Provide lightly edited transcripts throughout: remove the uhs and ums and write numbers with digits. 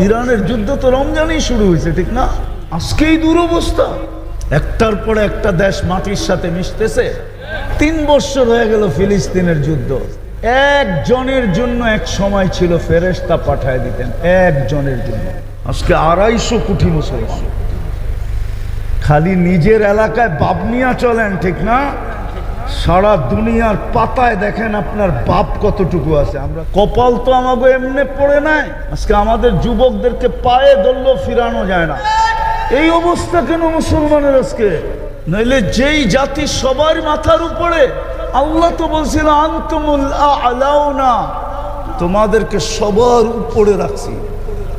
ইরানের যুদ্ধ তো রমজানেই শুরু হয়েছে, ঠিক না? আজকেই দুরবস্থা। একটার পরে একটা দেশ মাটির সাথে মিশতেছে। 3 বছর হয়ে গেল ফিলিস্তিনের যুদ্ধ। একজনের জন্য এক সময় ছিল ফেরেশতা পাঠায় দিতেন, একজনের জন্য। আজকে 250 কোটি মুসলমান। খালি নিজের এলাকায় বাপ নিয়া চলেন, ঠিক না? সারা দুনিয়ার পাতায় দেখেন আপনার বাপ কতটুকু আছে। আমরা কপাল তো আমাকে এমনি পড়ে নাই। আজকে আমাদের যুবকদেরকে পায়ে ধরলেও ফিরানো যায় না। এই অবস্থা কেন মুসলমানের আজকে? নইলে যেই জাতি সবার মাথার উপরে, আল্লাহ তো বলছিল আনতুমুল আ'লাউনা, তোমাদেরকে সবার উপরে রাখছি।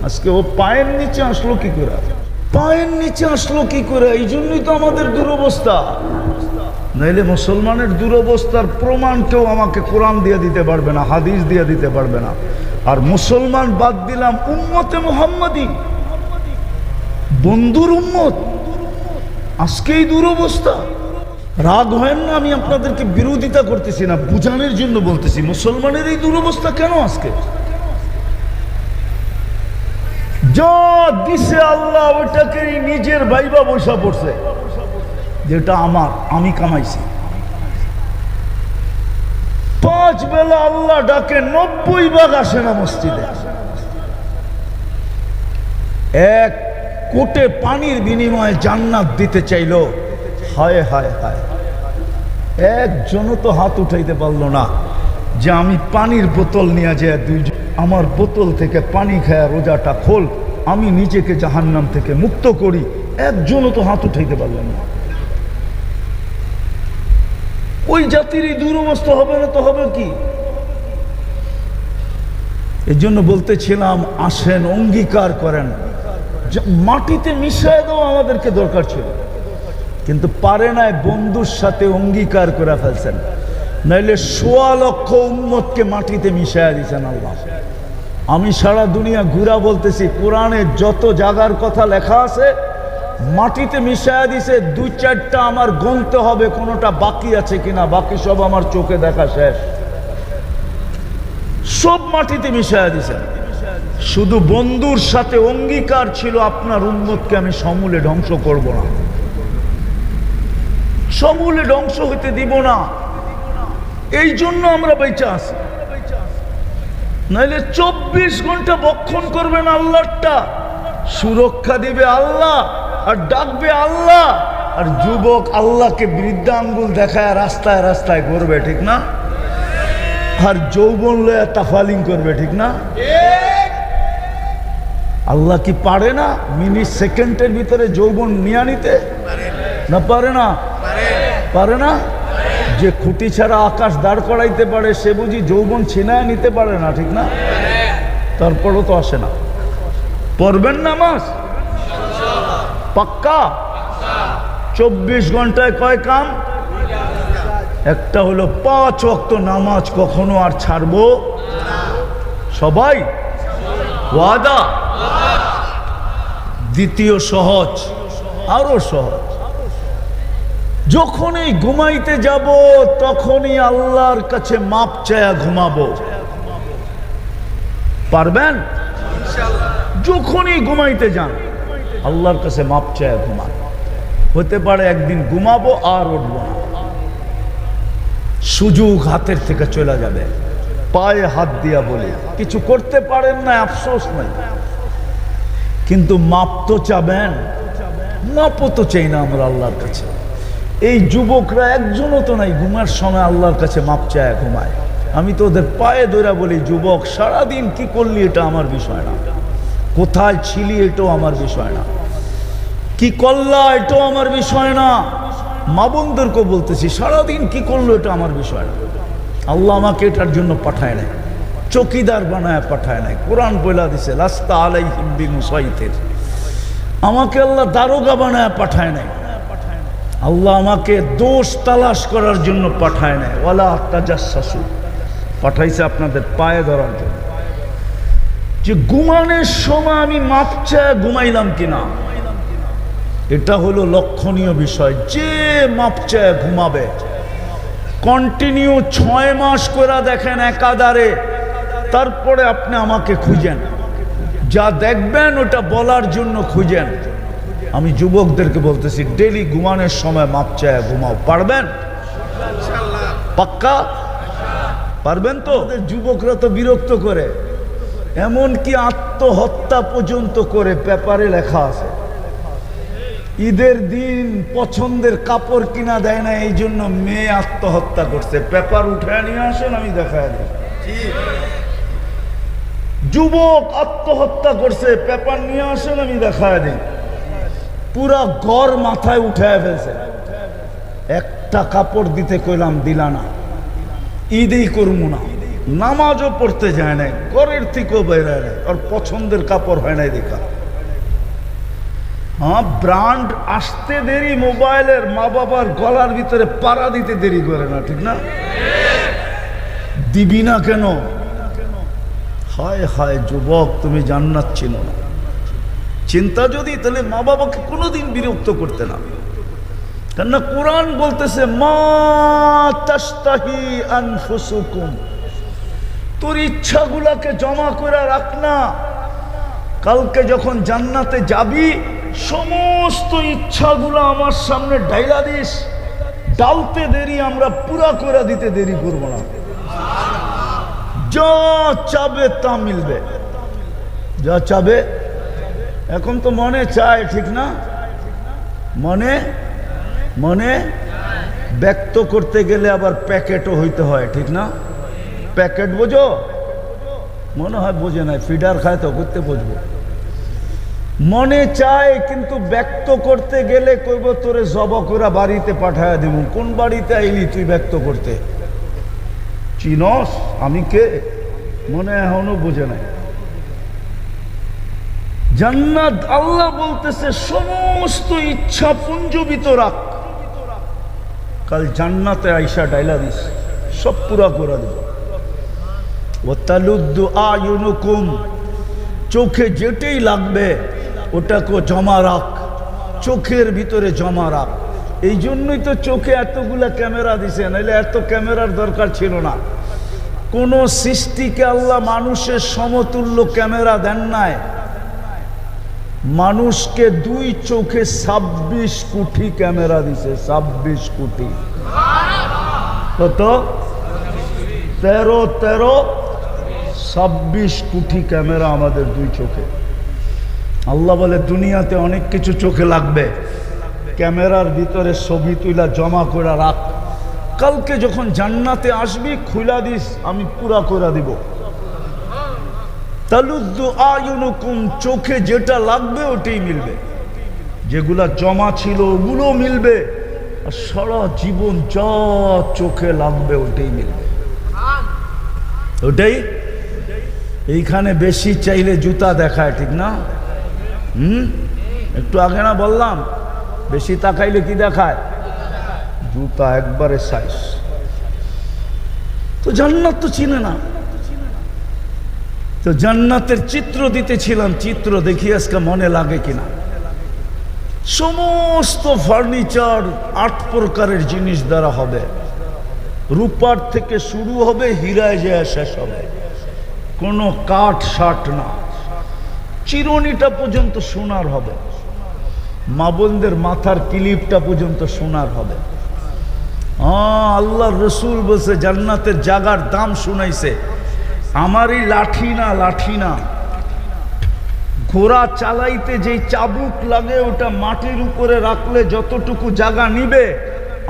আজকে ও পায়ের নিচে আসলো কি করে? পায়ের নিচে আসলো কি করে? এই জন্যই তো আমাদের দুরবস্থা। নইলে মুসলমানের দুরবস্থার প্রমাণ কেউ আমাকে কোরআন দিয়ে দিতে পারবে না, হাদিস দিয়ে দিতে পারবে না। আর মুসলমান বাদ দিলাম, উম্মতে মুহাম্মাদি, বন্ধুর উম্মত, আজকেই দুরবস্থা। রাগ হয় না, আমি আপনাদেরকে বিরোধিতা করতেছি না, বুঝানোর জন্য বলতেছি মুসলমানের এই দুরবস্থা কেন আজকে। যা দিছে আল্লাহ ওইটাকে নিজের ভাইবা বসা পড়ছে, যেটা আমার, আমি কামাইছি। 5 বেলা আল্লাহ ডাকে, 90 ভাগ আসে না মসজিদে। 1 কোটে পানির বিনিময়ে জান্নাত দিতে চাইলো, হায় হায় হায়। একজনও তো হাত উঠাইতে পারলো না যে আমি পানির বোতল নিয়ে যাই, আমার বোতল থেকে পানি খায় রোজাটা খোল, আমি নিজেকে জাহান্নাম থেকে মুক্ত করি। একজনও তো হাত উঠাইতে পারলো না। ওই জাতির এই দুরবস্থা হবে না তো হবে কি? এই জন্য বলতেছিলাম, আসেন অঙ্গীকার করেন। মাটিতে মিশিয়ে দেওয়া আমাদেরকে দরকার ছিল, কিন্তু পারে নাই। বন্ধুর সাথে অঙ্গীকার করে ফেলছেন, নাইলে 1.25 লক্ষ উম্মতকে মাটিতে মিশিয়ে দিয়েছেন আল্লাহ। আমি সারা দুনিয়া ঘুরা বলতেছি, কোরআনে যত জায়গার কথা লেখা আছে মাটিতে মিশিয়ে দিছে। 2-4টা আমার গুনতে হবে কোনটা বাকি আছে কিনা, বাকি সব আমার চোখে দেখা শেষ। সব মাটিতে মিশিয়ে দিছে। শুধু বন্ধুর সাথে অঙ্গীকার ছিল, আপনার উম্মতকে আমি সমূলে ধ্বংস করব না, সমূলে ধ্বংস হইতে দিব না। এই জন্য আমরা বেঁচে আছি। নাইলে 24 ঘন্টা বক্ষণ করবেন আল্লাহটা, সুরক্ষা দিবে আল্লাহ আর ডাকবে আল্লাহ। আর যুবক আল্লাহকে বৃদ্ধা আঙ্গুল দেখায় রাস্তায় রাস্তায় করবে, ঠিক না? আর যৌবন লয়া তাফালিং করবে, ঠিক না? আল্লাহ কি পারে না মিনিট সেকেন্ডের ভিতরে যৌবন নিয়ে নিতে? না পারে না? পারে না? যে খুঁটি ছাড়া আকাশ দাঁড় করাইতে পারে সে বুঝি যৌবন ছিনায় নিতে পারে না, ঠিক না? তারপরও তো আসে না। পড়বেন নামাজ পাক্কা? 24 ঘন্টায় কয় কাম? একটা হলো 5 ওয়াক্ত নামাজ কখনো আর ছাড়বো সবাই, ওয়াদা। দ্বিতীয় সহজ, আরো সহজ, যখনই ঘুমাইতে যাব তখনই আল্লাহর কাছে মাপ চায়া ঘুমাবো। পারবেন? যখনই ঘুমাইতে যান আল্লাহর কাছে মাপ চায়া ঘুমান। হতে পারে একদিন ঘুমাবো আর উঠবো না, সুযোগ হাতের থেকে চলে যাবে। পায়ে হাত দিয়া বলি, কিছু করতে পারেন না, আফসোস নাই, কিন্তু মাপ তো চাবেন। মাপও তো চাই না আমরা আল্লাহর কাছে। এই যুবকরা একজনও তো নাই ঘুমার সময় আল্লাহর কাছে মাপ চায় ঘুমায়। আমি তো ওদের পায়ে ধরে বলি, যুবক সারাদিন কি করলি এটা আমার বিষয় না, কোথায় ছিলি এটাও আমার বিষয় না, কি করলা এটাও আমার বিষয় না। মা বোনদেরকে বলতেছি, সারাদিন কি করলো এটা আমার বিষয় না। আল্লাহ আমাকে এটার জন্য পাঠায় নাই, চকিদার বানায় পাঠায় নাই। কোরআন বইলা দিছে লাস্তা আলাইহিম বিমুসাইতির, আমাকে আল্লাহ দারোগা বানায় পাঠায় নাই। আল্লাহ আমাকে দোষ তালাশ করার জন্য পাঠায় নাই, ওয়ালা তাজাসসু, পাঠাইছে আপনাদের পায়ে ধরার জন্য। যে ঘুমানোর সময় আমি মাপ চায় ঘুমাইলাম কিনা, এটা হলো লক্ষণীয় বিষয়। যে মাপ চায় ঘুমাবে, কন্টিনিউ 6 মাস করে দেখেন একাধারে, তারপরে আপনি আমাকে খুঁজেন যা দেখবেন ওটা বলার জন্য খুঁজেন। আমি যুবকদেরকে বলতেছি, ডেলি ঘুমানোর সময় মাপ চায় ঘুমাও। পারবেন? পাক্কা পারবেন তো? যুবকরা তো বিরক্ত করে, এমনকি আত্মহত্যা পর্যন্ত করে, পেপারে লেখা আছে। ঈদের দিন পছন্দের কাপড় কিনা দেয় না, এই জন্য মেয়ে আত্মহত্যা করছে। পেপার উঠে নিয়ে আসেন, আমি দেখায় দিই। যুবক আত্মহত্যা করছে, পেপার নিয়ে আসেন, আমি দেখায় দিই। পুরা ঘর মাথায় উঠায় ফেলছে। একটা কাপড় দিতে কইলাম, দিলা না। ঈদেই করবো না, নামাজও পড়তে যায় নাই, ঘরের থেকেও বেরোয় নাই, আর পছন্দের কাপড় হয় নাই দেখা। হ্যাঁ, ব্র্যান্ড আসতে দেরি, মোবাইলের মা বাবার গলার ভিতরে পাড়া দিতে দেরি করে না, ঠিক না? দিবি না কেন? হায় হায় যুবক, তুমি জান্নাত চিনো না। চিন্তা যদি, তাহলে মা বাবাকে কোনোদিন বিরক্ত করতে না। কেননা কোরআন বলতেছে, মা তাশতাহি আনফুসুকুম, তোর ইচ্ছাগুলাকে জমা করে রাখ না। কালকে যখন জান্নাতে যাবি, সমস্ত ইচ্ছাগুলো আমার সামনে ডাইলা দিস। ডালতে দেরি, আমরা পুরা করে দিতে দেরি করব না। যা চাবে তা মিলবে, যা চাবে। এখন তো মনে চায়, ঠিক না? মনে মনে ব্যক্ত করতে গেলে আবার প্যাকেটও হইতে হয়, ঠিক না? প্যাকেট বোঝো? মনে হয় বোঝে নাই, ফিডার খায় তো, করতে বুঝবো। মনে চায়, কিন্তু ব্যক্ত করতে গেলে কইব তোরে জবা করে বাড়িতে পাঠায় দিব। কোন বাড়িতে আইলি তুই ব্যক্ত করতে? চিনস আমি কে? মনে এখনো বোঝে নাই। জান্নাত আল্লাহ বলতেছে, সমস্ত ইচ্ছা পুঞ্জবিত রাখ, কাল জান্নাতে আইসা ডাইলা দিস, সব পুরা করে দেব। ওয়াতালুদ্দু আয়ুনুকুম, চোখে যেটাই লাগবে ওটাকে জমা রাখ, চোখের ভিতরে জমা রাখ। এই জন্যই তো চোখে এতগুলা ক্যামেরা দিছে, নাহলে এত ক্যামেরার দরকার ছিল না। কোন সৃষ্টিকে আল্লাহ মানুষের সমতুল্য ক্যামেরা দেন নাই। মানুষকে দুই চোখে 26 কোটি ক্যামেরা দিছে, 26 কোটি। কত? 26 কোটি ক্যামেরা আমাদের দুই চোখে। আল্লাহ বলে, দুনিয়াতে অনেক কিছু চোখে লাগবে, ক্যামেরার ভিতরে ছবি তুইলা জমা করে রাখ, কালকে যখন জান্নাতে আসবি খুলা দিস, আমি পুরা করে দিব। তালুদ্দু আয়ুনুকুম, চোখে যেটা লাগবে ওটাই মিলবে, যেগুলা জমা ছিল ওগুলো মিলবে, আর সারা জীবন যা চোখে লাগবে ওটাই মিলবে, ওটাই। এইখানে বেশি চাইলে জুতা দেখায়, ঠিক না? একটু আগে না বললাম, বেশি তাকাইলে কি দেখায়? জুতা একবারে সাইজ। তো জান্নাত তো চিনে না। তো জান্নাতের চিত্র দিতেছিলাম, চিত্র দেখি আজকে মনে লাগে কিনা। সমস্ত ফার্নিচার 8 প্রকারের জিনিস দ্বারা হবে, রূপার থেকে শুরু হবে, হীরায় যায় শেষ হবে। কোনো কাঠ শাট না, চিরুনিটা পর্যন্ত সোনার হবে, মা বোনদের মাথার ক্লিপটা পর্যন্ত সোনার হবে। আল্লাহর রসুল বলছে, জান্নাতের জায়গার দাম শুনাইছে। আমারই লাঠি না, লাঠি না, ঘোড়া চালাইতে যেই চাবুক লাগে ওটা মাটির উপরে রাখলে যতটুকু জায়গা নিবে,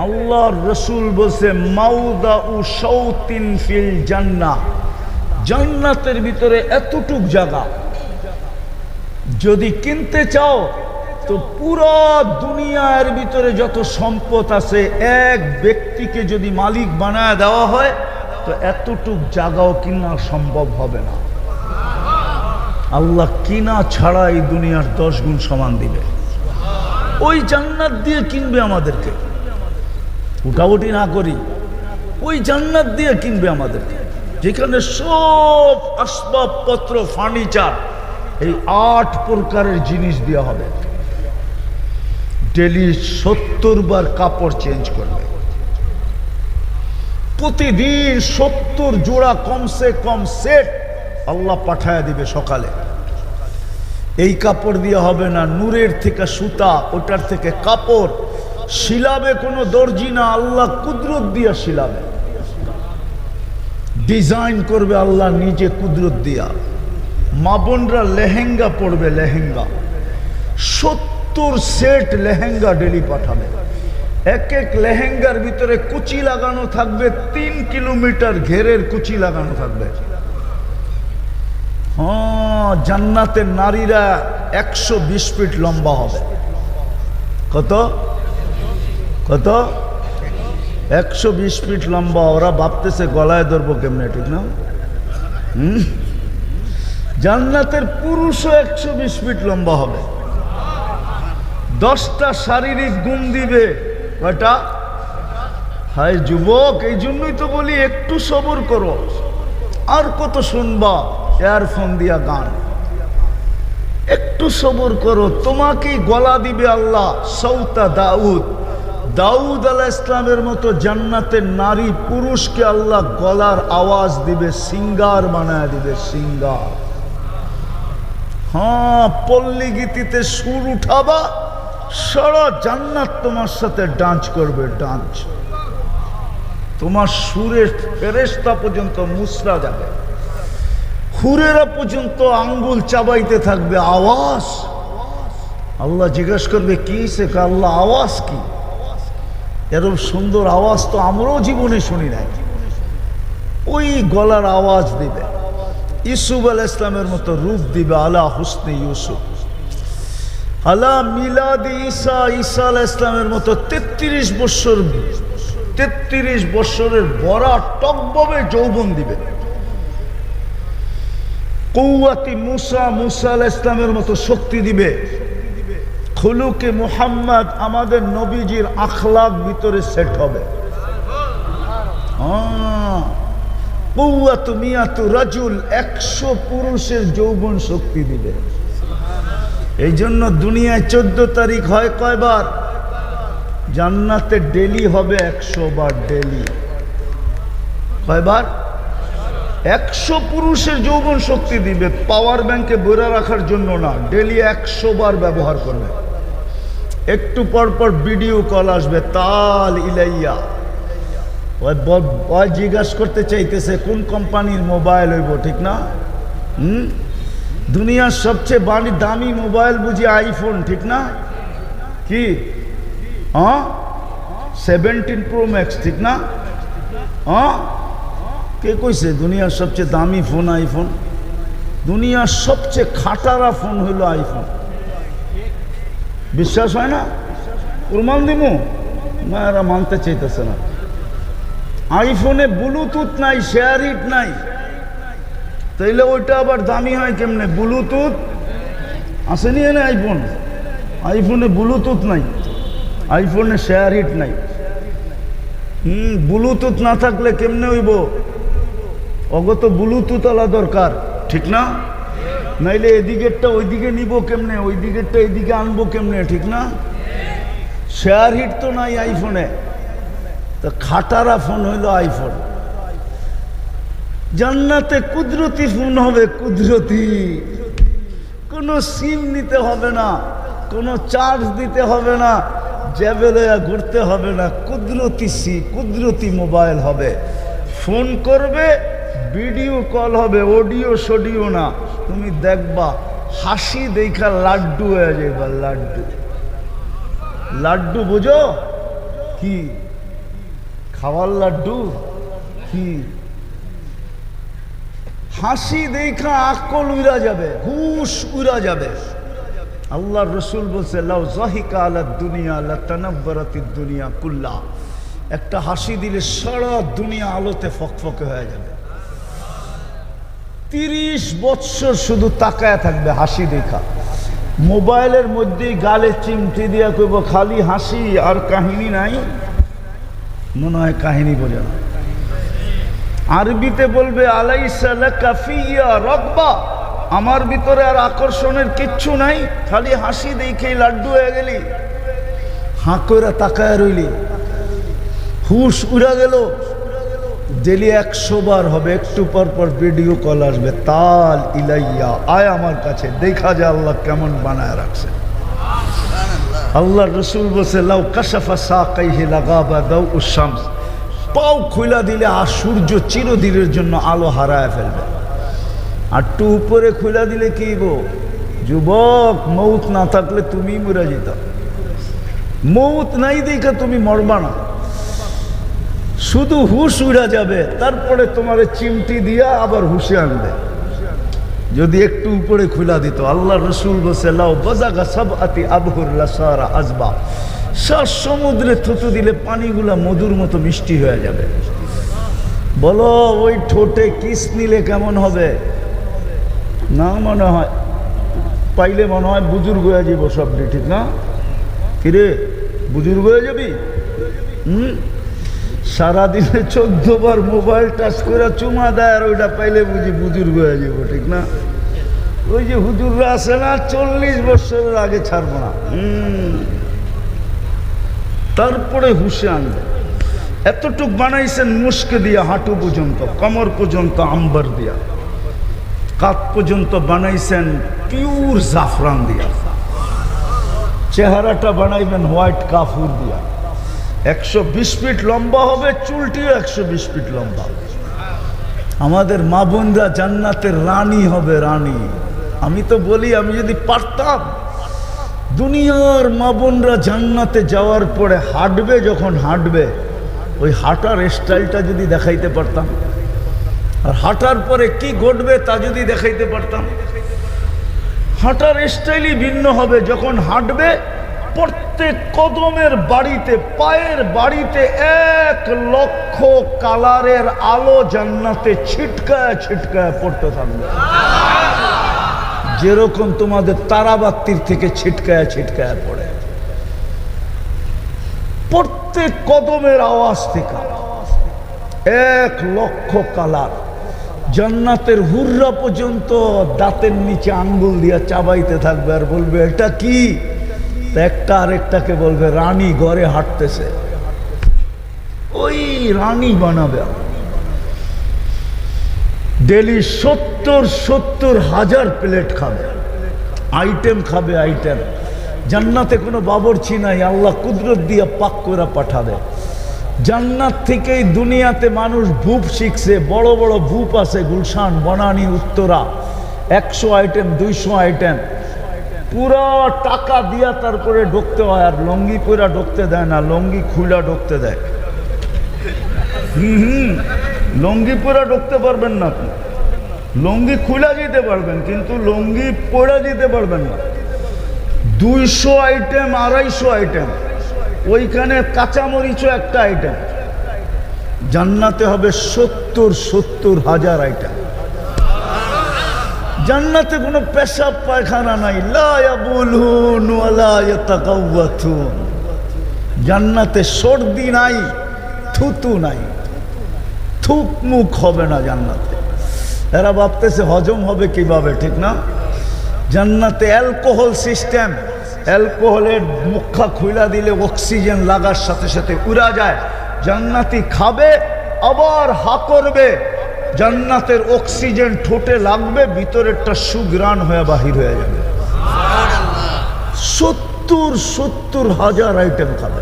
আল্লাহর রসুল বলছে, মাউদাউ শাওতিন ফিল জান্নাহ, জান্নাতের ভিতরে এতটুক জায়গা। যদি কিনতে চাও তো পুরো দুনিয়ার ভিতরে যত সম্পদ আছে, এক ব্যক্তিকে যদি মালিক বানায় দেওয়া হয় তো এতটুক জায়গাও কিনা সম্ভব হবে না। আল্লাহ কিনা ছাড়া এই দুনিয়ার 10 গুণ সমান দিবে। ওই জান্নাত দিয়ে কিনবে আমাদেরকে, উঠাউটি না করি, ওই জান্নাত দিয়ে কিনবে আমাদেরকে, যেখানে সব আসবাবপত্র, ফার্নিচার, এই 8 প্রকারের জিনিস দেওয়া হবে। ডেলি 70 বার কাপড় চেঞ্জ করবে, প্রতিদিন 70 জোড়া কমসে কম সেট আল্লাহ পাঠায় দিবে। সকালে এই কাপড় দিয়ে হবে না, নূরের থেকে সুতা, ওটার থেকে কাপড় শিলাবে কোনো দর্জি না, আল্লাহ কুদরত দিয়া শিলাবে, ডিজাইন করবে আল্লাহ নিজে কুদরত দিয়া। মা বোনরা লেহেঙ্গা পরবে, লেহেঙ্গা 70 সেট লেহেঙ্গা ডেলি পাঠাবে। এক এক লেহেঙ্গার ভিতরে কুচি লাগানো থাকবে, 3 কিলোমিটার ঘেরের কুচি লাগানো থাকবে। হ্যাঁ, জান্নাতের নারীরা 120 ফিট লম্বা হবে। কত কত 120 ফিট লম্বা। ওরা ভাবতেছে গলায় ধরবো কেমনে, ঠিক না? জান্নাতের পুরুষও 120 ফিট লম্বা হবে। 10টা শারীরিক গুণ দিবে। কয়টা? হায় যুবক, এই জন্যই তো বলি একটু সবর করো। আর কত শুনবা ইয়ারফোন দিয়া গান? একটু সবর করো, তোমাকেই গলা দিবে আল্লাহ। সৌতা দাউদ, দাউদ আলাইহিস সালামের মতো জান্নাতের নারী পুরুষকে আল্লাহ গলার আওয়াজ দিবে, সিঙ্গার বানায় দিবে, সিঙ্গার। হ্যাঁ, পল্লী গীতিতে সুর উঠাবা, সারা জান্নাত তোমার সাথে ডান্স করবে, ডান্স। তোমার সুরের ফেরেশতা পর্যন্ত মুসরা যাবে, হুরেরা পর্যন্ত আঙ্গুল চাবাইতে থাকবে, আওয়াজ। আল্লাহ জিজ্ঞাসা করবে কি শেখা? আল্লাহ আওয়াজ কি? এরকম সুন্দর আওয়াজ তো আমরাও জীবনে শুনি নাই। ওই গলার আওয়াজ দিবে। ইউসুফ আলাইহিস সালামের মতো রূপ দিবে, আলা হুসনে ইউসুফ, আলা মিলাদি ঈসা, ঈসা আলাইহিস সালামের মতো 33 বছরের বড়া টকববে যৌবন দিবে। কুওয়াতি মুসা, মুসা আলাইহিস সালামের মতো শক্তি দিবে। খুলুকে মুহাম্মদ, আমাদের নবীজির আখলাক ভিতরে সেট হবে। কুওয়াতু মিয়াতু রাজুল, 100 পুরুষের যৌবন শক্তি দিবে। এই জন্য দুনিয়ায় 14 তারিখ হয় কয়বার? জান্নাতে ডেলি হবে 100 বার, ডেলি। কয়বার? 100 পুরুষের যৌবন শক্তি দিবে। পাওয়ার ব্যাংকে বইরা রাখার জন্য না, ডেলি 100 বার ব্যবহার করবে। একটু পর পর ভিডিও কল আসবে, তাল ইলাইয়া। ওই জিজ্ঞাসা করতে চাইতেছে কোন কোম্পানির মোবাইল হইব, ঠিক না? দুনিয়ার সবচেয়ে দামি মোবাইল বুঝি আইফোন, ঠিক না? কি? হ্যাঁ, 17 প্রো ম্যাক্স, ঠিক না? হ্যাঁ, কে কইছে দুনিয়ার সবচেয়ে দামি ফোন আইফোন? দুনিয়ার সবচেয়ে খাটারা ফোন হইল আইফোন। বিশ্বাস হয় না? প্রমাণ দিমু? মায়েরা মানতে চাইতেছে না। আইফোনে ব্লুটুথ নাই, শেয়ার হিট নাই, তাইলে ওইটা আবার দামি হয় কেমনে? ব্লুটুথ আসেনি এনে আইফোন, আইফোনে ব্লুটুথ নাই, আইফোনে শেয়ার হিট নাই। ব্লুটুথ না থাকলে কেমনে হইব? অগত ব্লুটুথ আলা দরকার, ঠিক না? নাইলে এদিকেরটা ওইদিকে নিব কেমনে, ওই দিকেরটা এদিকে আনবো কেমনে, ঠিক না? শেয়ার হিট তো নাই আইফোনে, তো খাটারা ফোন হইল আইফোন। জান্নাতে কুদরতি ফোন হবে, কুদরতি। কোনো সিম নিতে হবে না, কোনো চার্জ দিতে হবে না, জ্যাবেলে ঘুরতে হবে না। কুদরতি মোবাইল হবে। ফোন করবে, ভিডিও কল হবে, অডিও সডিও না। তুমি দেখবা হাসি দেখা লাড্ডু হয়ে যাবে, লাড্ডু। লাড্ডু বুঝো কি? খাওয়ার লাড্ডু কি? হাসি দেখা আকল উড়া যাবে, হুশ উড়া যাবে। আল্লাহর রসুল বলছে লাউ যাহিকা আলা দুনিয়া লাতানাব্বারাতিদ দুনিয়া কুল্লা। একটা হাসি দিলে সারা দুনিয়া আলোতে ফকফকে হয়ে যাবে। 30 বছর শুধু তাকায় থাকবে হাসি দেখা। মোবাইলের মধ্যেই গালে চিমটি দিয়া কইব খালি হাসি আর কাহিনী নাই। মনে হয় কাহিনী বোঝা না। আরবিতে বলবে আলাইসা লাকা ফিয়া রাগবা, আমার ভিতরে আর আকর্ষণের কিচ্ছু নাই, খালি হাসি দেখেই লাড্ডু হয়ে গেলি। হাঁ কইরা তাকায় রইলি, হুশ উড়া গেল। ডেলি 100 বার হবে, একটু পর পর ভিডিও কল আসবে, তাল ইলাইয়া, আয় আমার কাছে, দেখা যায় আল্লাহ কেমন বানায় রাখছে। আল্লাহ রসুল বলছে লাউ কাশাফা সাকাইহি লাগাবা দাউ শামস, পাও খুলা দিলে আর সূর্য চিরদিনের জন্য আলো হারায় ফেলবে। আর একটু উপরে খুলা দিলে কি গো যুবক, মৌত না থাকলে তুমি মরে যেত। মৌত নাই দেখা তুমি মরবা না, শুধু হুশ উড়া যাবে, তারপরে তোমার চিমটি দিয়া আবার হুশে আনবে যদি একটু উপরে খুলা দিত। আল্লাহ রসুল বলছে লাউ বাজাগা সাবআতি আবহুর লাসারা আজবা, সব সমুদ্রে থুতু দিলে পানিগুলা মধুর মতো মিষ্টি হয়ে যাবে। বলো ওই ঠোঁটে কিস নিলে কেমন হবে? না মনে হয় পাইলে মনে হয় বুজুর্গ হয়ে যাব সবটি, ঠিক না? কিরে বুজুর্গ হয়ে যাবি? সারাদিনে 14 বার মোবাইল টাচ করে চুমা দেয়, আর ওইটা পাইলে বুঝি বুজুর্গ হয়ে যাব, ঠিক না? ওই যে হুজুররা আছে না, 40 বছরের আগে ছাড়বো না, তারপরে হুশে আনবে। এতটুক বানাইছেন মুস্কে দিয়া, হাঁটু পর্যন্ত, কমর পর্যন্ত আম্বার দিয়া, কাত পর্যন্ত বানাইছেন পিওর জাফরান দিয়া, চেহারাটা বানাইবেন হোয়াইট কাফুর দিয়া, 120 ফিট লম্বা হবে, চুলটিও 120 ফিট লম্বা। আমাদের মা বোনরা জান্নাতের রানী হবে, রানী। আমি তো বলি, আমি যদি পারতাম দুনিয়ার মা বোনরা জান্নাতে যাওয়ার পরে হাঁটবে, যখন হাঁটবে ওই হাঁটার স্টাইলটা যদি দেখাইতে পারতাম, আর হাঁটার পরে কি ঘটবে তা যদি দেখাইতে পারতাম। হাঁটার স্টাইলই ভিন্ন হবে। যখন হাঁটবে প্রত্যেক কদমের বাড়িতে, পায়ের বাড়িতে 1 লক্ষ কালারের আলো জান্নাতে ছিটকায় ছিটকায় পড়তে থাকবে, যেরকম তোমাদের তারাবাতির থেকে ছিটকায় ছিটকায় পড়ে। প্রত্যেক কদমের আওয়াজ থেকে 1 লক্ষ কালার। জান্নাতের হুররা পর্যন্ত দাঁতের নিচে আঙ্গুল দিয়া চাবাইতে থাকবে আর বলবে এটা কি? একটা আরেকটাকে বলবে রানী ঘরে হাঁটতেছে, ওই রানী বানাবে। ডেলি 70 হাজার প্লেট খাবে, আইটেম খাবে, আইটেম। জান্নাতে কোনো বাবরচি নাই, আল্লাহ কুদরত দিয়ে পাক করে পাঠাবে। জান্নাত থেকেই দুনিয়াতে মানুষ ভূপ শিখছে, বড় বড় ভূপ আছে, গুলশান, বনানী, উত্তরা, 100 আইটেম, 200 আইটেম, পুরা টাকা দিয়া তারপরে ঢুকতে হয়। আর লঙ্গি পুরা ঢুকতে দেয় না, লঙ্গি খুলা ঢুকতে দেয়। লঙ্গি পুরা ঢুকতে পারবেন না আপনি, লঙ্গি খুলা যেতে পারবেন কিন্তু লঙ্গি পড়া যেতে পারবেন না। 200 আইটেম, 250 আইটেম, ওইখানে কাঁচামরিচও একটা আইটেম। জান্নাতে হবে 70 হাজার আইটেম। জান্নাতে কোনো পেশাব পায়খানা নাই, লা ইয়াবুলুন ওয়ালা ইয়াতাকাওয়াতুন। জান্নাতে সর্দি নাই, থুতু নাই, থুক মুখ হবে না জান্নাতে। এরা ভাবতেছে হজম হবে কিভাবে, ঠিক না? জান্নাতে অ্যালকোহল সিস্টেম, অ্যালকোহলের মুখা খুলা দিলে অক্সিজেন লাগার সাথে সাথে উড়া যায়। জান্নাতি খাবে আবার হা করবে, জান্নাতের অক্সিজেন ঠোঁটে লাগবে, ভিতরেরটা সুগ্রাণ হয়ে বাহির হয়ে যাবে। 70 হাজার আইটেম খাবে।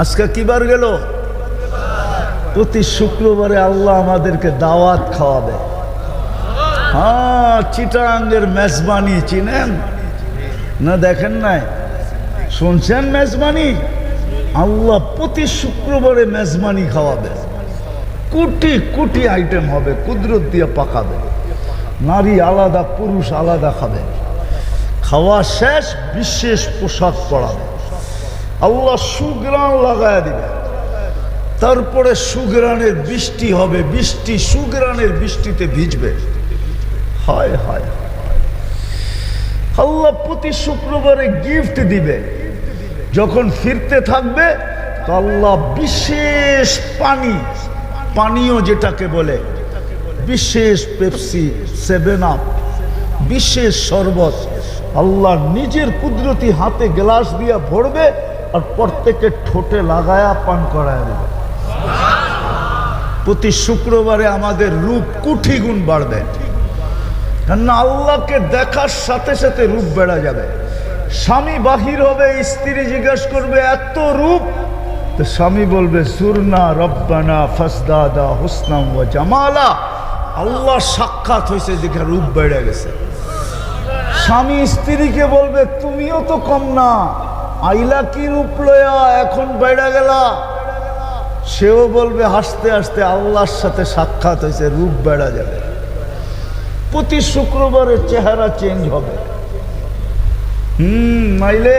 আজকে কিবার গেল? প্রতি শুক্রবারে আল্লাহ আমাদেরকে দাওয়াত খাওয়াবে। হ্যাঁ, চিটাঙ্গের মেজবানি চিনেন না? দেখেন নাই, শুনছেন মেজবানি? আল্লাহ প্রতি শুক্রবারে মেজবানি খাওয়াবে, কোটি কোটি আইটেম হবে, কুদরত দিয়ে পাকাবে। নারী আলাদা, পুরুষ আলাদা খাবে। খাওয়া শেষ, বিশেষ পোশাক পরাবে, আল্লাহ সুগ্রাণ লাগায় দিবে। তারপরে সুগ্রাণের বৃষ্টি হবে, বৃষ্টি সুগ্রাণের বৃষ্টিতে ভিজবে। হায় হায়, আল্লাহ প্রতি শুক্রবারে গিফট দিবে। যখন ফিরতে থাকবে তো আল্লাহ বিশেষ পানীয় যেটাকে বলে, বিশেষ পেপসি, 7 আপ, বিশেষ শরবত আল্লাহ নিজের কুদরতি হাতে গ্লাস দিয়ে ভরবে আর প্রত্যেকের ঠোঁটে লাগায়া পান করায় দেবে। প্রতি শুক্রবারে আমাদের রূপ কোটি গুণ বাড়বে, কারণ আল্লাহকে দেখার সাথে সাথে রূপ বেড়ে যাবে। স্বামী বাহির হবে, স্ত্রী জিজ্ঞাসা করবে এত রূপ, তো স্বামী বলবে সুরনা রব্বানা ফাসদাদা হুসনাম ওয়া জামালা, আল্লাহ সাক্ষাৎ হয়েছে, দেখে রূপ বেড়ে গেছে। স্বামী স্ত্রীকে বলবে তুমিও তো কম না, আইলা কি রূপ লয়া, এখন বেড়ে গেলা। সেও বলবে হাসতে হাসতে আল্লাহর সাথে সাক্ষাৎ হয়েছে, রূপ বেড়ে যাবে। প্রতি শুক্রবারের চেহারা চেঞ্জ হবে। নাইলে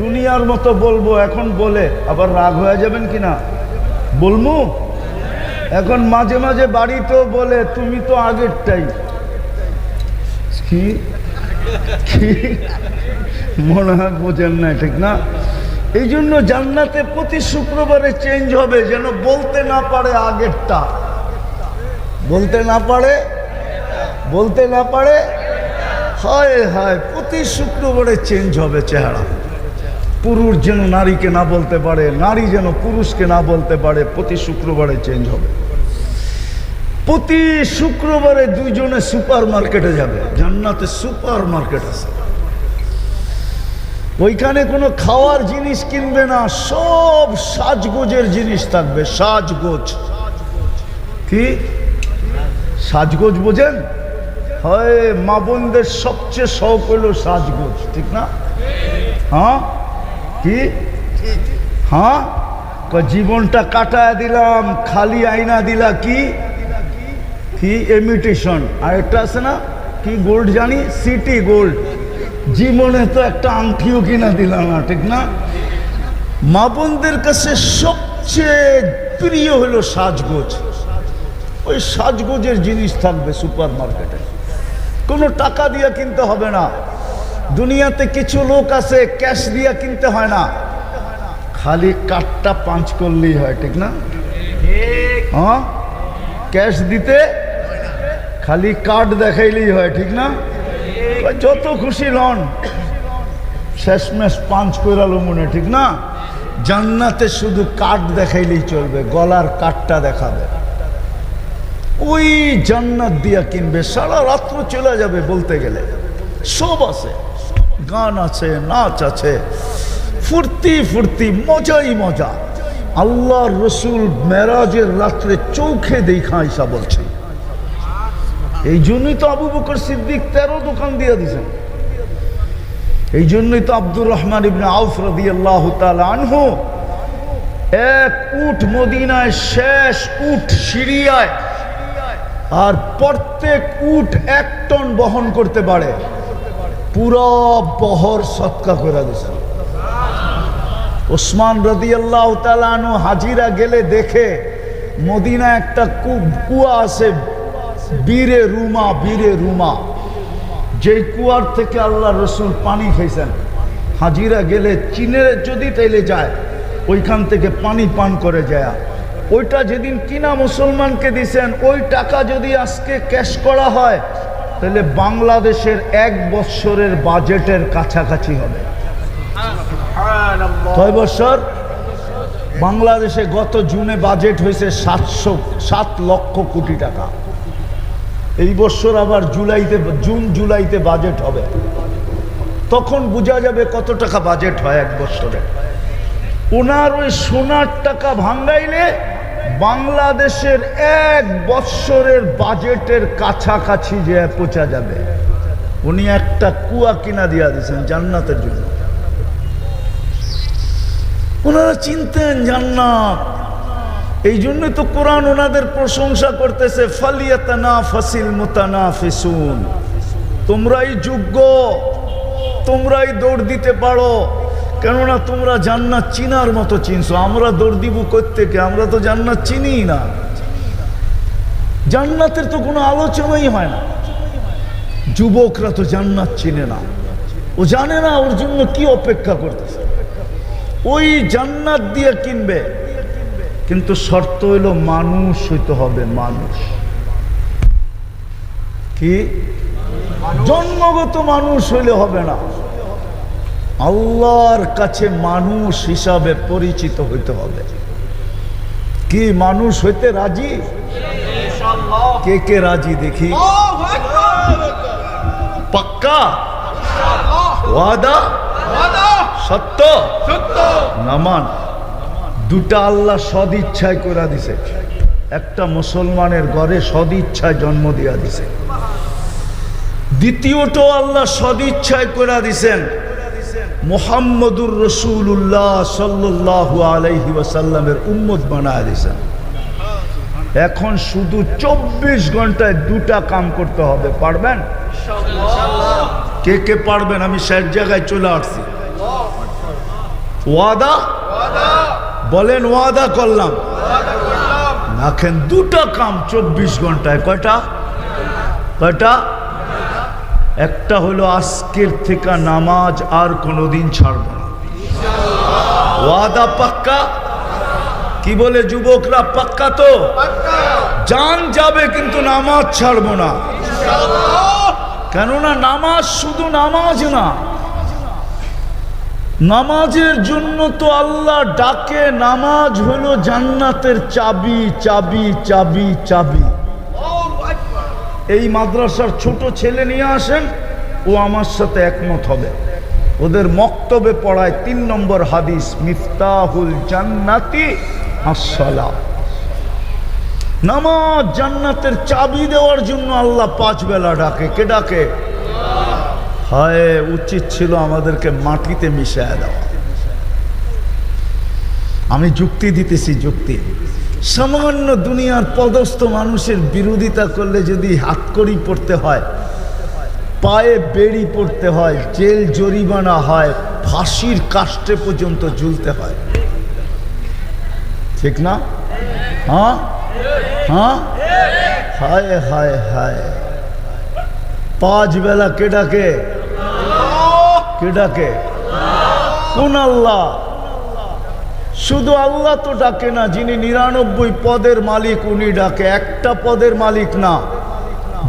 দুনিয়ার মতো বলবো, এখন বলে আবার রাগ হয়ে যাবেন কিনা বলবো। এখন মাঝে মাঝে বাড়িতেও বলে তুমি তো আগেরটাই, কি মনে হয় বোঝেন না, ঠিক না? এই জন্য জান্নাতে প্রতি শুক্রবারে চেঞ্জ হবে, যেন বলতে না পারে আগেরটা, বলতে না পারে হায় হায়, প্রতি শুক্রবারে চেঞ্জ হবে চেহারা। পুরুষ যেন নারীকে না বলতে পারে, নারী যেন পুরুষকে না বলতে পারে, প্রতি শুক্রবারে চেঞ্জ হবে। প্রতি শুক্রবারে দুইজনে সুপার মার্কেটে যাবে। জান্নাতে সুপার মার্কেট আছে, ওইখানে কোনো খাওয়ার জিনিস কিনবে না, সব সাজগোজের জিনিস থাকবে। সাজগোজ কি? সাজগোজ বোঝেন? হয় মা বোনদের সবচেয়ে শখ হলো সাজগোজ, ঠিক না? হ্যাঁ কি? হ্যাঁ, জীবনটা কাটায় দিলাম, খালি আয়না দিলা কি কি ইমিটেশন। আর একটা আছে না কি গোল্ড জানি, সিটি গোল্ড। জীবনে তো একটা আংটিও কিনা দিলাম না, ঠিক না? মা বোনদের কাছে সবচেয়ে প্রিয় হলো সাজগোজ। ওই সাজগোজের জিনিস থাকবে সুপার মার্কেটে, কোনো টাকা দিয়ে কিনতে হবে না। দুনিয়াতে কিছু লোক আছে ক্যাশ দিয়ে কিনতে হয় না, খালি কার্ডটা পাঞ্চ করলেই হয়, ঠিক না? হ্যাঁ, ক্যাশ দিতে খালি কার্ড দেখাইলেই হয়, ঠিক না? যত খুশি লন, শেষমেশ পাঞ্চ করালো মনে, ঠিক না? জান্নাতে শুধু কার্ড দেখাইলেই চলবে, গলার কার্ডটা দেখাবে। ওই জান্নাত দিয়া কিনবে, সারা রাত্র চলে যাবে। বলতে গেলে সব আছে, গান আছে, নাচ আছে, ফুর্তি ফুর্তি, মজাই মজা। আল্লাহর রসুল মেরাজের রাত্রে চোখে দেখা ঈসা বলছেন। এই জন্যই তো আবু বকর সিদ্দিক 13 দোকান দিয়ে দিয়েছেন। এই জন্যই তো আব্দুর রহমান ইবনে আউফ রাদিয়াল্লাহু তাআলা আনহু এক উট মদিনায়, শেষ উট সিরিয়ায়, আর প্রত্যেক উট 1 টন বহন করতে পারে, পুরো বহর সদকা করে দিয়েছেন। ওসমান রাদিয়াল্লাহু তাআলা আনহু হাজিরা গেলে দেখে মদিনা একটা কুয়া আছে, বীরে রুমা, যে কুয়ার থেকে আল্লাহ রসুল পানি খাইছেন। হাজিরা গেলে চীনে যদি তাইলে যায়, ওইখান থেকে পানি পান করে যায়। ওইটা যেদিন কিনা মুসলমানকে দিছেন, ওই টাকা যদি আজকে ক্যাশ করা হয়, তাহলে বাংলাদেশের 1 বছরের বাজেটের কাছাকাছি হবে। কয় বছর? বাংলাদেশে গত জুনে বাজেট হয়েছে 7 লক্ষ কোটি টাকা। এই বছর আবার জুন জুলাইতে বাজেট হবে, তখন বোঝা যাবে কত টাকা বাজেট হয় 1 বছরে। ওনার ওই সোনার টাকা ভাঙ্গাইলে বাংলাদেশের 1 বছরের বাজেটের কাছাকাছি যে পৌঁছা যাবে। উনি একটা কুয়া কিনা দিয়া দিয়েছেন জান্নাতের জন্য। ওনারা চিনতেন জান্নাত, এই জন্যই তো কোরআন ওনাদের প্রশংসা করতেছে, ফালিয়াতানাফাসিল মুতানাফিসুন। তোমরাই যোগ্য, তোমরাই দৌড় দিতে পারো, কেননা তোমরা জান্নাত চিনার মতো চিনছো। আমরা দৌড় দিব কোত্থেকে? আমরা তো জান্নাত চিনিই না। জান্নাতের তো কোনো আলোচনাই হয় না। যুবকরা তো জান্নাত চিনে না, ও জানে না ওর জন্য কি অপেক্ষা করতেছে। ওই জান্নাত দিয়ে কিনবে, কিন্তু শর্ত হইল মানুষ হইতে হবে। মানুষ কি? জন্মগত মানুষ হইলে হবে না, আল্লাহর কাছে মানুষ হিসাবে পরিচিত হইতে হবে। কি মানুষ হইতে রাজি? কে কে রাজি দেখি? পাক্কা ওয়াদা? সত্য? নামান দুটা আল্লাহ সদ ইচ্ছায় করে দিছে। একটা মুসলমানের ঘরে সদ ইচ্ছায় জন্ম দিয়া দিছে। দ্বিতীয়ত আল্লাহ সদ ইচ্ছায় করে দিছেন মুহাম্মদুর রাসূলুল্লাহ সাল্লাল্লাহু আলাইহি ওয়াসাল্লামের উম্মত বানায় দিছেন। এখন শুধু 24 ঘন্টায় দুটা কাম করতে হবে। পারবেন? কে কে পারবেন? আমি শেষ জায়গায় চলে আসছি। ওয়াদা বলেন, ওয়াদা করলাম। দেখেন দুটা কাম 24 ঘন্টায়। কয়টা? কয়টা? একটা হলো আজকের থেকে নামাজ আর কোনোদিন ছাড়ব না। ওয়াদা পাক্কা? কি বলে যুবকরা, পাক্কা তো? জান যাবে কিন্তু নামাজ ছাড়ব না। কেননা নামাজ শুধু নামাজ না, নামাজের জন্য তো আল্লাহ ডাকে। নামাজ হলো জান্নাতের চাবি, চাবি, চাবি, চাবি। এই মাদ্রাসার ছোট ছেলে নিয়ে আসেন, ও আমার সাথে একমত হবে। ওদের মক্তবে পড়ায় 3 নম্বর হাদিস, মিফতাহুল জান্নাতি আসসালাত। নামাজ জান্নাতের চাবি দেওয়ার জন্য আল্লাহ 5 বেলা ডাকে। কে ডাকে? হায়, উচিত ছিল আমাদেরকে মাটিতে মিশিয়ে দেওয়া। আমি যুক্তি দিতেছি, যুক্তি। সামান্য দুনিয়ার পদস্থ মানুষের বিরোধিতা করলে যদি হাতকড়ি পড়তে হয়, পায়ে বেড়ি পড়তে হয়, জেল জরিমানা হয়, ফাঁসির কাস্টে পর্যন্ত ঝুলতে হয়, ঠিক না? হ্যাঁ হ্যাঁ, হায় হায় হায়। 5 বেলা কে ডাকে? কে ডাকে? কোন আল্লাহ? শুধু আল্লাহ তো ডাকে না, যিনি 99 পদের মালিক উনি ডাকে। একটা পদের মালিক না।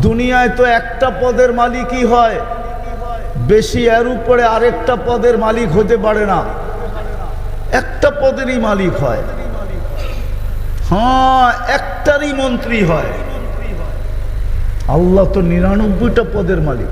দুনিয়ায় তো একটা পদের মালিকই হয়, বেশি এর উপরে আরেকটা পদের মালিক হতে পারে না। একটা পদেরই মালিক হয়। হ্যাঁ, একটারই মন্ত্রী হয়। আল্লাহ তো 99টা পদের মালিক,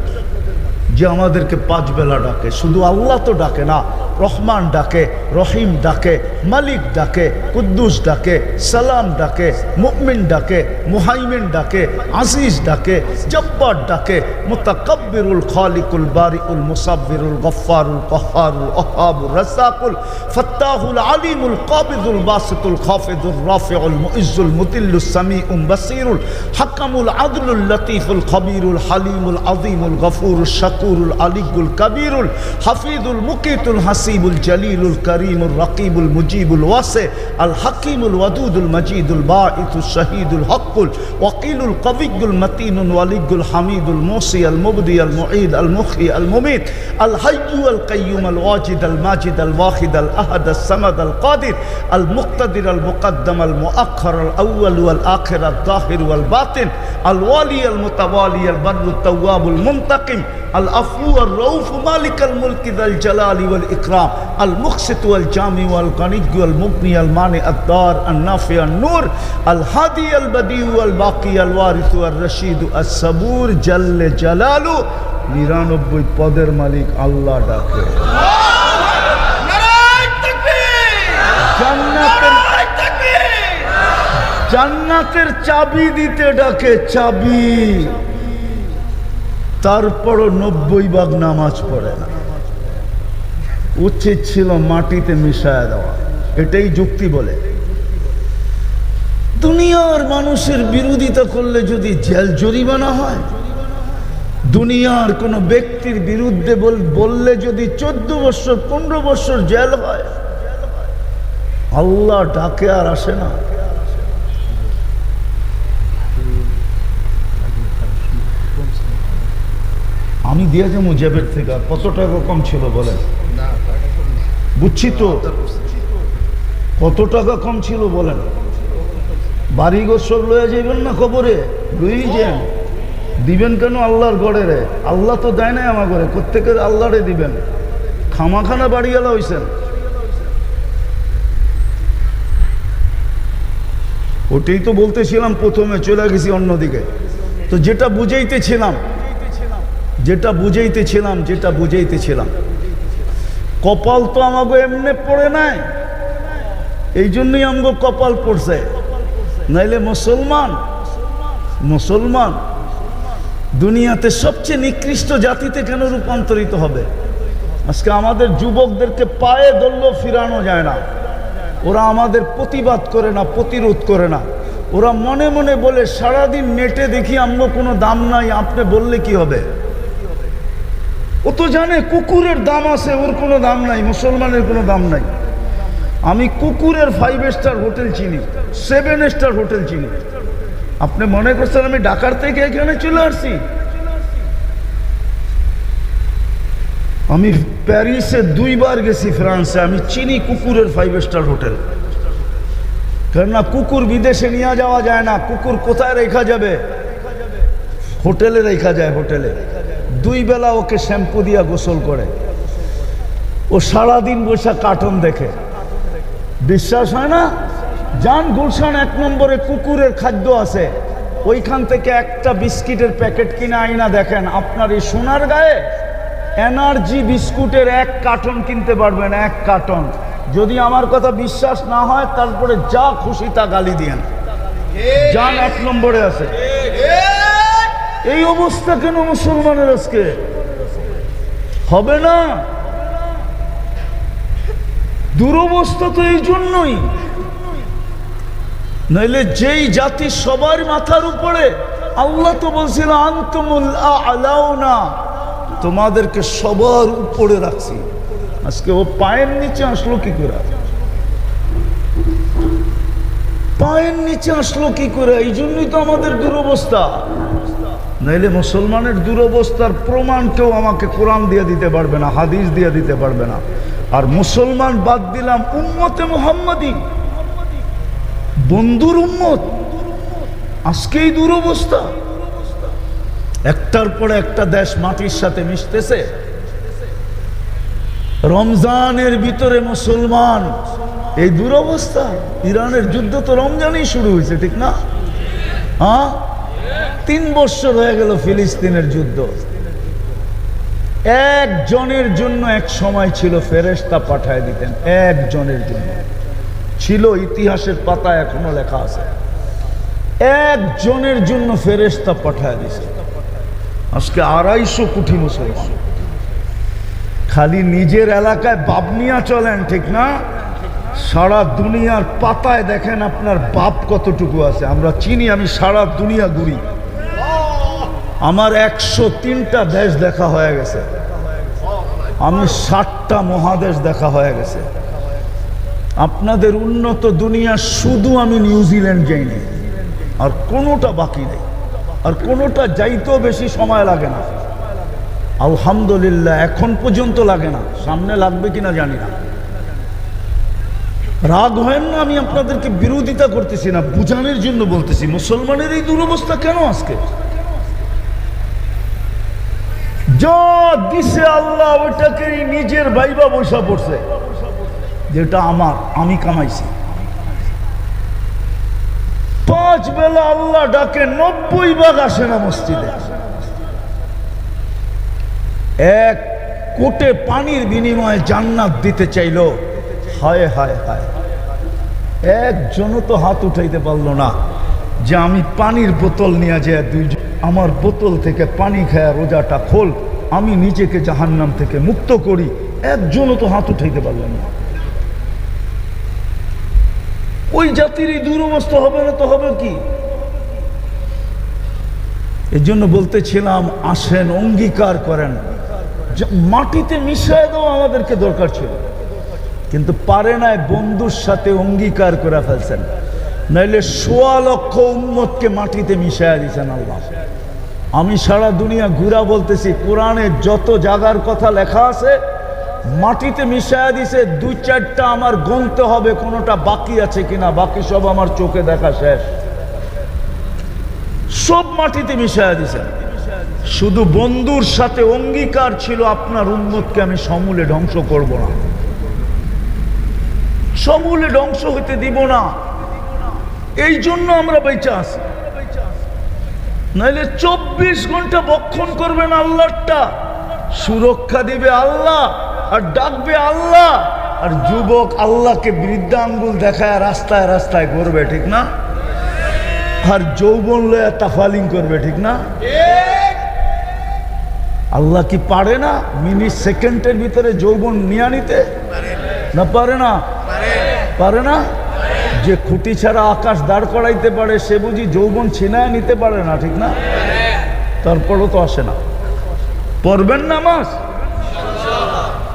যে আমাদেরকে 5 বেলা ডাকে। শুধু আল্লাহ তো ডাকে না, রহমান ডাকে, রহিম ডাকে, মালিক ডাকে, কুদ্দুস ডাকে, সালাম ডাকে, মুমিন ডাকে, মুহাইমিন ডাকে, আজিজ ডাকে, জব্বার ডাকে, মুতাকাব্বিরুল খালিকুল বারিউল মুসাব্বিরুল গফফারুল কহ্হারুল ওহাবুর রাসাকুল ফাত্তাহুল আলিমুল কাবিদুল বাসিতুল খাফিদুর রাফিউল মুইজ্জুল মুতিল্লুস সামিউম বাসিরুল হাকামুল আদলুল লতীফুল খবীরুল হালিমুল আযীমুল গফুরুশ শাকুরুল আলিয়ুল কবীরুল হাফিজুল মুকিতুল হাসিবুল জলিলুল করিমুল রকিবুল মুজিবুল ওয়াসি আল হাকিমুল ওয়াদুদুল মজিদুল বাঈতুশ শহীদুল হকুল ওয়াকিলুল কবিয়ুল মতিনুল ওয়ালিয়ুল হামিদুল মুসি আল মুবদি আল মুঈদ আল মুখি আল মুমিত আল হাইয়্যু আল কাইয়্যুম আল ওয়াজিদ আল মাজিদ আল ওয়াহিদ আল আহাদ আল সামাদ আল কাদির আল মুক্তাদির আল মুকদ্দম আল মুআখ্খার আল আউয়াল ওয়াল আখির আল যাহির ওয়াল বাতিন আল ওয়ালি আল মুতাওয়ালি আল বাররু তাওয়াবুল মুনতাকিম আল আফু আর রউফ মালিক আল মুলক যাল জালালি ওয়াল ইকরাম আল মুকসিত ওয়াল জামি ওয়াল গানিয় ওয়াল মুগনি আল মানি আদ দার আন নাফি আন নূর আল হাদি আল বদি ওয়াল বাকি আল ওয়ারিস ওয়াল রশিদ আস সাবুর জাল্লে জালালু। 99 পদের মালিক আল্লাহ ডাকে। জান্নাতের চাবি দিতে ডাকে, চাবি। তারপরও 90 ভাগ নামাজ পড়ে না। উচিত ছিল মাটিতে মিশায় দেওয়া। এটাই যুক্তি বলে। দুনিয়ার মানুষের বিরোধিতা করলে যদি জেল জরিমানা হয়, দুনিয়ার কোনো ব্যক্তির বিরুদ্ধে বললে যদি 14 বছর 15 বছর জেল হয়, আল্লাহ ডাকে আর আসে না। আমি দিয়েছি মুজাবের থেকে। কত টাকা কম ছিল বলেন? বুঝছি তো, কত টাকা কম ছিল বলেন? বাড়িঘর সব লয়ে যাইবেন না খবরে? লই যান। দিবেন কেন আল্লাহর গড়ে রে? আল্লাহ তো দেয় নাই আমার ঘরে, কোত্থেকে আল্লাহরে দিবেন? খামাখানা বাড়িওয়ালা হইছেন। ওটাই তো বলতেছিলাম, প্রথমে চলে গেছি অন্যদিকে। তো যেটা বুঝাইতেছিলাম কপাল তো আমাকে এমনি পড়ে নাই, এই জন্যই আমাকে কপাল পড়ছে। নাইলে মুসলমান দুনিয়াতে সবচেয়ে নিকৃষ্ট জাতিতে কেন রূপান্তরিত হবে? আজকে আমাদের যুবকদেরকে পায়ে ধরলেও ফিরানো যায় না। ওরা আমাদের প্রতিবাদ করে না, প্রতিরোধ করে না। ওরা মনে মনে বলে, সারাদিন নেটে দেখি আমগো কোনো দাম নাই, আপনি বললে কি হবে? ও তো জানে কুকুরের দাম আছে, ওর কোনো দাম নাই, মুসলমানের কোনো দাম নাই। আমি কুকুরের 5 স্টার হোটেল চিনি, 7 স্টার হোটেল চিনি। আপনি মনে করছেন আমি ঢাকার থেকে এখানে চলে আসছি? আমি প্যারিসে 2 বার গেছি, ফ্রান্সে। আমি চিনি কুকুরের 5 স্টার হোটেল। কেননা কুকুর বিদেশে নিয়ে যাওয়া যায় না। কুকুর কোথায় রেখা যাবে? হোটেলে রেখা যায়। হোটেলে 2 বেলা ওকে শ্যাম্পু দিয়া গোসল করে। ও সারাদিন বসে কার্টুন দেখে। বিশ্বাস হয় না? যান গুলশান 1 নম্বরে কুকুরের খাদ্য আছে, ওইখান থেকে একটা বিস্কিটের প্যাকেট কিনে আইনা দেখেন, আপনার এই সোনার গায়ে এনার্জি বিস্কুটের 1 কার্টন কিনতে পারবেন, 1 কার্টন। যদি আমার কথা বিশ্বাস না হয়, তারপরে যা খুশি তা গালি দিয়েন, যান 1 নম্বরে আছে। এই অবস্থা কেন মুসলমানের আজকে? হবে না। দুরবস্থা তো এই জন্যই। নইলে যেই জাতি সবার মাথার উপরে, আল্লাহ তো বলছিল আনতুমুল আ'লাউনা, তোমাদেরকে সবার উপরে রাখছি। আজকে ও পায়ের নিচে আসলো কি করে? পায়ের নিচে আসলো কি করে? এই জন্যই তো আমাদের দুরবস্থা। নাইলে মুসলমানের দুরবস্থার প্রমাণ কেউ আমাকে কোরআন দিয়ে দিতে পারবে না, হাদিস দিয়ে দিতে পারবে না। আর মুসলমান বাদ দিলাম, উম্মতে মুহাম্মাদি, বন্ধুর উম্মত, আজকেই দুরবস্থা। একটার পরে একটা দেশ মাটির সাথে মিশতেছে। রমজানের ভিতরে মুসলমান, এই দুরবস্থা। ইরানের যুদ্ধ তো রমজানেই শুরু হয়েছে, ঠিক না? হ্যাঁ, 3 বছর হয়ে গেল ফিলিস্তিনের যুদ্ধ। একজনের জন্য এক সময় ছিল ফেরেশতা পাঠায় দিতেন, একজনের জন্য ছিল। ইতিহাসের পাতায় এখনো লেখা আছে, একজনের জন্য ফেরেশতা পাঠায় দিছে। আজকে 250 কোটি মুসলমান। খালি নিজের এলাকায় বাপ নিয়া চলেন, ঠিক না? সারা দুনিয়ার পাতায় দেখেন আপনার বাপ কতটুকু আছে। আমরা চিনি, আমি সারা দুনিয়া ঘুরি, আমার 103টা দেশ দেখা হয়ে গেছে, আমি 60টা মহাদেশ দেখা হয়ে গেছে। আপনাদের উন্নত দুনিয়া শুধু আমি নিউজিল্যান্ড যাইনি, আর কোনোটা বাকি নেই, আর কোনোটা যাইতেও বেশি সময় লাগে না। আলহামদুলিল্লাহ, এখন পর্যন্ত লাগে না, সামনে লাগবে কিনা জানি না। রাগ হয় না, আমি আপনাদেরকে বিরোধিতা করতেছি না, বুঝানোর জন্য বলতেছি। মুসলমানের এই দুরবস্থা কেন আজকে? যা দিছে আল্লাহ, ওইটাকে নিজের ভাইবা বসা পড়ছে, যেটা আমার, আমি কামাইছি। 5 বেলা আল্লাহ ডাকে, 90 ভাগ আসে না মসজিদে। 1 কোটে পানির বিনিময়ে জান্নাত দিতে চাইলো, হায় হায় হায়। একজনও তো হাত উঠাইতে পারলো না যে আমি পানির বোতল নিয়ে যাই, 2 আমার বোতল থেকে পানি খায়, রোজাটা খোল, আমি নিজেকে জাহান্নাম থেকে মুক্ত করি। একজনও তো হাত উঠাইতে পারলো না। ওই জাতির এই দুরবস্থা হবে না তো হবে কি? এই জন্য বলতেছিলাম, আসেন অঙ্গীকার করেন। মাটিতে মিশায় দেওয়া আমাদেরকে দরকার ছিল, কিন্তু পারে নাই, বন্ধুর সাথে অঙ্গীকার করে ফেলছেন। নাইলে 1.25 লক্ষ উম্মতকে মাটিতে মিশাইয়া দিয়েছেন আল্লাহ। আমি সারা দুনিয়া ঘুরা বলতেছি, কোরআনে যত জায়গার কথা লেখা আছে মাটিতে মিশাইয়া দিছে। 2-4টা আমার গুনতে হবে কোনোটা বাকি আছে কিনা, বাকি সব আমার চোখে দেখা শেষ। সব মাটিতে মিশাইয়া দিছে। শুধু বন্ধুর সাথে অঙ্গীকার ছিল, আপনার উম্মতকে আমি সমূলে ধ্বংস করব না, সমূলে ধ্বংস হইতে দিব না। এই জন্য আমরা বেঁচে আছি। নাইলে 24 ঘন্টা বক্ষণ করবেন আল্লাহটা, সুরক্ষা দিবে আল্লাহ আর ডাকবে আল্লাহ, আর যুবক আল্লাহকে বৃদ্ধা আঙ্গুল দেখায় রাস্তায় রাস্তায় করবে, ঠিক না? আর যৌবন লয়া তাফালিং করবে, ঠিক না? আল্লাহ কি পারে না মিনিট সেকেন্ডের ভিতরে যৌবন নিয়ে নিতে? না পারে না? পারে না? যে খুঁটি ছাড়া আকাশ দাঁড় করাইতে পারে সে বুঝি যৌবন ছিনায় নিতে পারে না, ঠিক না? তারপরও তো আসে না। পড়বেন নামাজ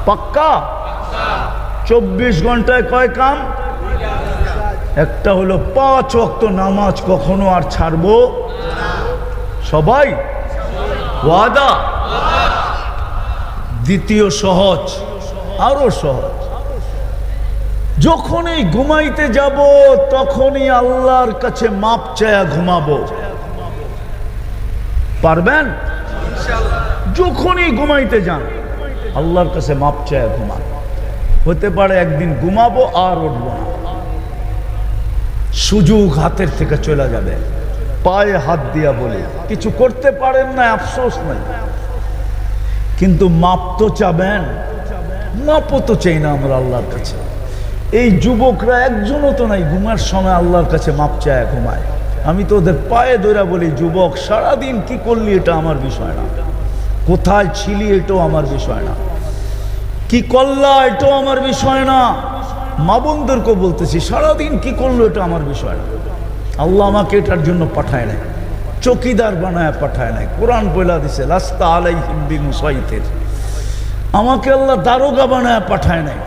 পাক্কা? 24 ঘন্টায় কয় কাম? একটা হলো 5 ওয়াক্ত নামাজ কখনো আর ছাড়বো সবাই ওয়াদা। দ্বিতীয় সহজ, আরো সহজ, যখনই ঘুমাইতে যাব তখনই আল্লাহর কাছে মাপ চায়া ঘুমাবো। পারবেন? যখনই ঘুমাইতে যান আল্লাহর কাছে মাপ চায়া ঘুমান। হতে পারে একদিন ঘুমাবো আর উঠবো না, সুযোগ হাতের থেকে চলে যাবে। পায়ে হাত দিয়া বলি কিছু করতে পারেন না, আফসোস নাই, কিন্তু মাপ তো চাবেন। মাপও তো চাই না আমরা আল্লাহর কাছে। এই যুবকরা একজনও তো নাই ঘুমার সময় আল্লাহর কাছে মাপ চায় ঘুমায়। আমি তো ওদের পায়ে ধরে বলি, যুবক সারাদিন কি করলি এটা আমার বিষয় না, কোথায় ছিলি এটাও আমার বিষয় না, কি করলা এটাও আমার বিষয় না। মা বোনদেরকে বলতেছি, সারাদিন কি করলো এটা আমার বিষয় না। আল্লাহ আমাকে এটার জন্য পাঠায় নাই, চকিদার বানায় পাঠায় নাই। কোরআন বইলা দিছে লাস্তা আলাইহিম বিমুসাইতির, আমাকে আল্লাহ দারোগা বানায় পাঠায় নাই।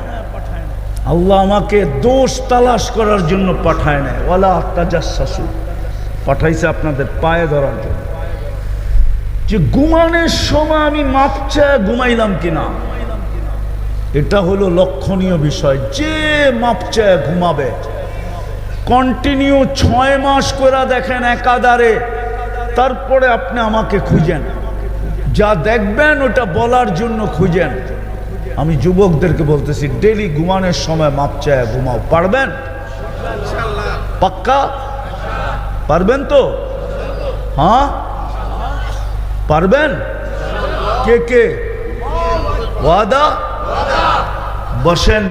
আল্লাহ আমাকে দোষ তালাশ করার জন্য পাঠায় নাই, ওয়ালা তাজাসসু, পাঠাইছে আপনাদের পায়ে ধরার জন্য। যে ঘুমানোর সময় আমি মাপ চায় ঘুমাইলাম কিনা, এটা হলো লক্ষণীয় বিষয়। যে মাপ চায় ঘুমাবে, কন্টিনিউ 6 মাস করে দেখেন একাধারে, তারপরে আপনি আমাকে খুঁজেন, যা দেখবেন ওটা বলার জন্য খুঁজেন। আমি যুবকদেরকে বলতেছি, ডেলি ঘুমানোর সময় মাপ চায় ঘুমাও। পারবেন? পাক্কা পারবেন তো? হ্যাঁ পারবেন? কে কে ওয়াদা? বসেন।